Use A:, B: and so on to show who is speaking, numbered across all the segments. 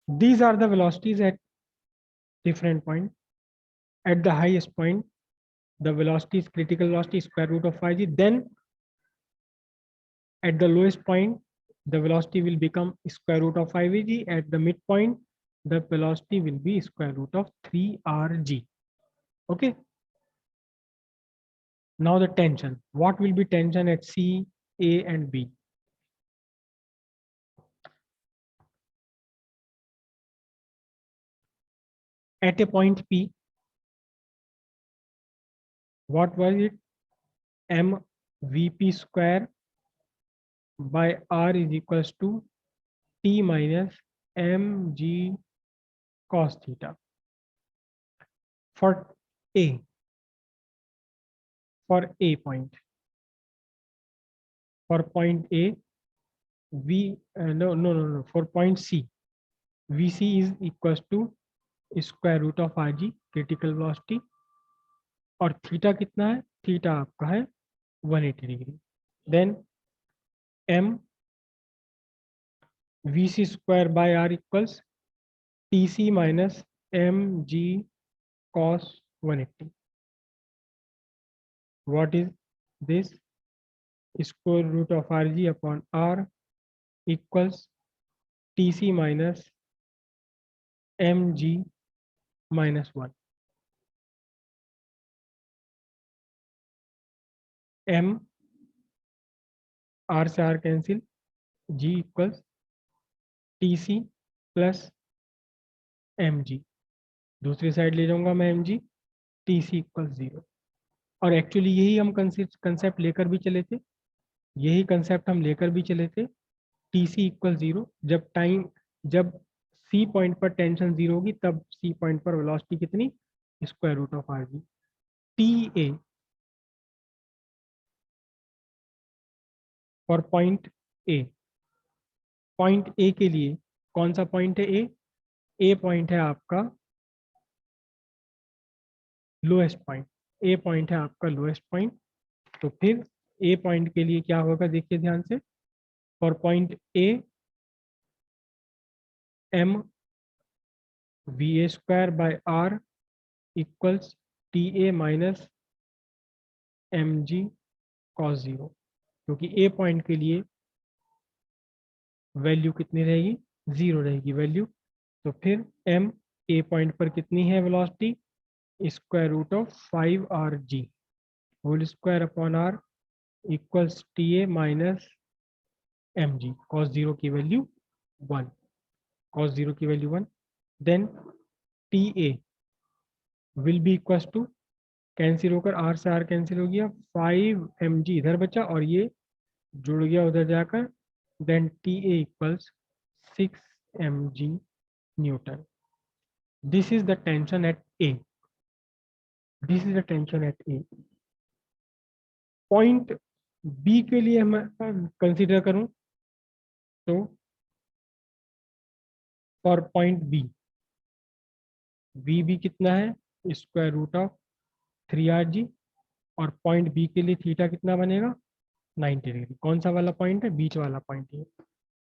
A: These are the velocities at different point. At the highest point, the velocity is critical velocity square root of 5g. Then at the lowest point, the velocity will become square root of 5g. At the midpoint, the velocity will be square root of 3rg. Okay. Now the tension. What will be tension at C, A, and B? At a point P, what was it? M Vp square by R is equals to T minus mg cos theta. For A, point. For point A, no. For point C, Vc is equals to square root of Rg critical velocity, और theta कितना है? Theta आपका है 180 degree. Then m vc square by r equals tc minus mg cos 180. What is this? Square root of rg upon r equals tc minus mg minus 1. m r से r cancel, g equals tc plus mg. दूसरी side ले जाऊंगा मैं mg, tc equals 0. और actually यही हम concept लेकर भी चले थे, टी सी इक्वल 0. जब सी पॉइंट पर टेंशन 0 होगी तब सी पॉइंट पर वेलोसिटी कितनी? Square root of R G. T A for point A के लिए कौन सा पॉइंट है? ए पॉइंट है आपका लोएस्ट पॉइंट. ए पॉइंट है आपका लोएस्ट पॉइंट. तो फिर ए पॉइंट के लिए क्या होगा, देखिए ध्यान से. For point A, M V A square by R equals T A minus M G cos 0. क्योंकि ए पॉइंट के लिए वैल्यू कितनी रहेगी? 0 रहेगी वैल्यू. तो फिर एम ए पॉइंट पर कितनी है velocity? Square root of 5rg whole square upon R equals T A minus M G. Cos 0 की वैल्यू 1. कॉस 0 की value 1. Then T A will be equals to, cancel होकर R से R cancel हो गया, 5mg इधर बचा और ये जुड़ गया उधर जाकर. Then T A equals 6mg newton. This is the tension at A. Point B के लिए हम कंसिडर करूं तो फॉर पॉइंट बी कितना है? Square root of 3rg. और पॉइंट बी के लिए थीटा कितना बनेगा? 90 डिग्री. कौन सा वाला पॉइंट है? बीच वाला पॉइंट है.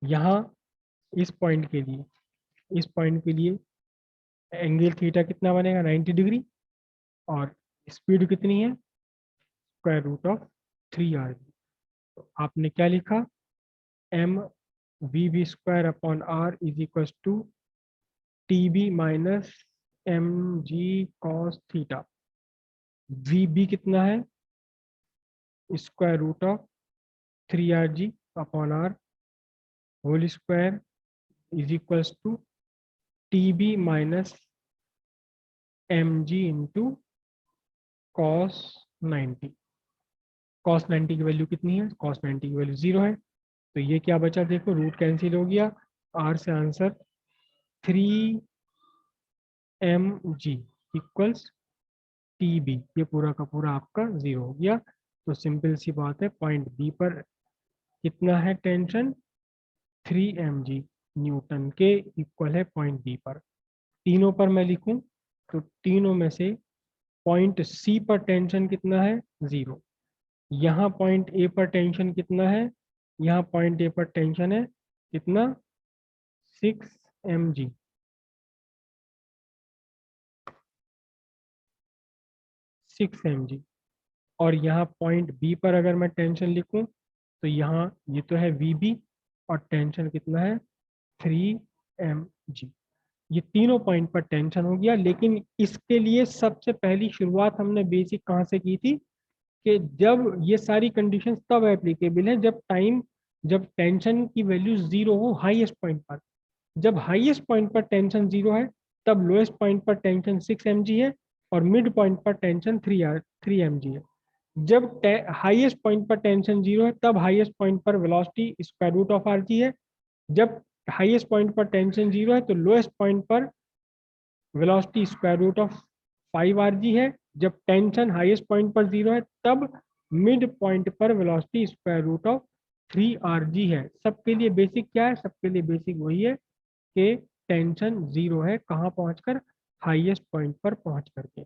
A: यहाँ इस पॉइंट के लिए एंगल थीटा कितना बनेगा? 90 डिग्री. और स्पीड कितनी है? Square root of 3rg. तो आपने क्या लिखा? M V B square upon R is equal to T B minus M G cos theta. V B कितना है? Square root of 3rg upon R whole square is equals to T B minus M G into cos 90. Cos 90 की value कितनी है? Cos 90 की value 0 है. तो ये क्या बचा? देखो रूट कैंसिल हो गया. आर से answer 3mg equals T B. ये पूरा का पूरा आपका 0 हो गया. तो सिंपल सी बात है, पॉइंट बी पर कितना है टेंशन? 3mg न्यूटन के इक्वल है पॉइंट बी पर. तीनों पर मैं लिखूं तो तीनों में से पॉइंट सी पर टेंशन कितना है? 0. यहाँ पॉइंट ए पर टेंशन कितना है? यहाँ पॉइंट ए पर टेंशन है कितना? 6mg. 6 mg। और यहाँ पॉइंट बी पर अगर मैं टेंशन लिखूं तो यहाँ ये तो है वीबी और टेंशन कितना है 3 mg। ये तीनों पॉइंट पर टेंशन हो गया। लेकिन इसके लिए सबसे पहली शुरुआत हमने बेसिक कहाँ से की थी कि जब ये सारी कंडीशंस तब एप्लीकेबल है जब टेंशन की वैल्यू जीरो हो हाईएस्ट पॉइंट पर। जब हाईएस्ट पॉइंट पर टेंशन जीरो है तब लोएस्ट पॉइंट पर टेंशन 6 mg है और मिड पॉइंट पर टेंशन 3 mg है। जब हाईएस्ट पॉइंट पर टेंशन जीरो है तब हाईएस्ट पॉइंट पर velocity square root of R G है। जब हाईएस्ट पॉइंट पर टेंशन जीरो है तो लोएस्ट पॉइंट पर velocity square root of 5 rg है। जब टेंशन हाईएस्ट पॉइंट पर जीरो है तब मिड पॉइंट पर velocity square root of 3 rg है। सबके लिए बेसिक क्या है? सबके लिए बेसिक वही है कि टेंशन जीरो है कहाँ पहुंचकर हाईएस्ट पॉइंट पर पहुंच करके।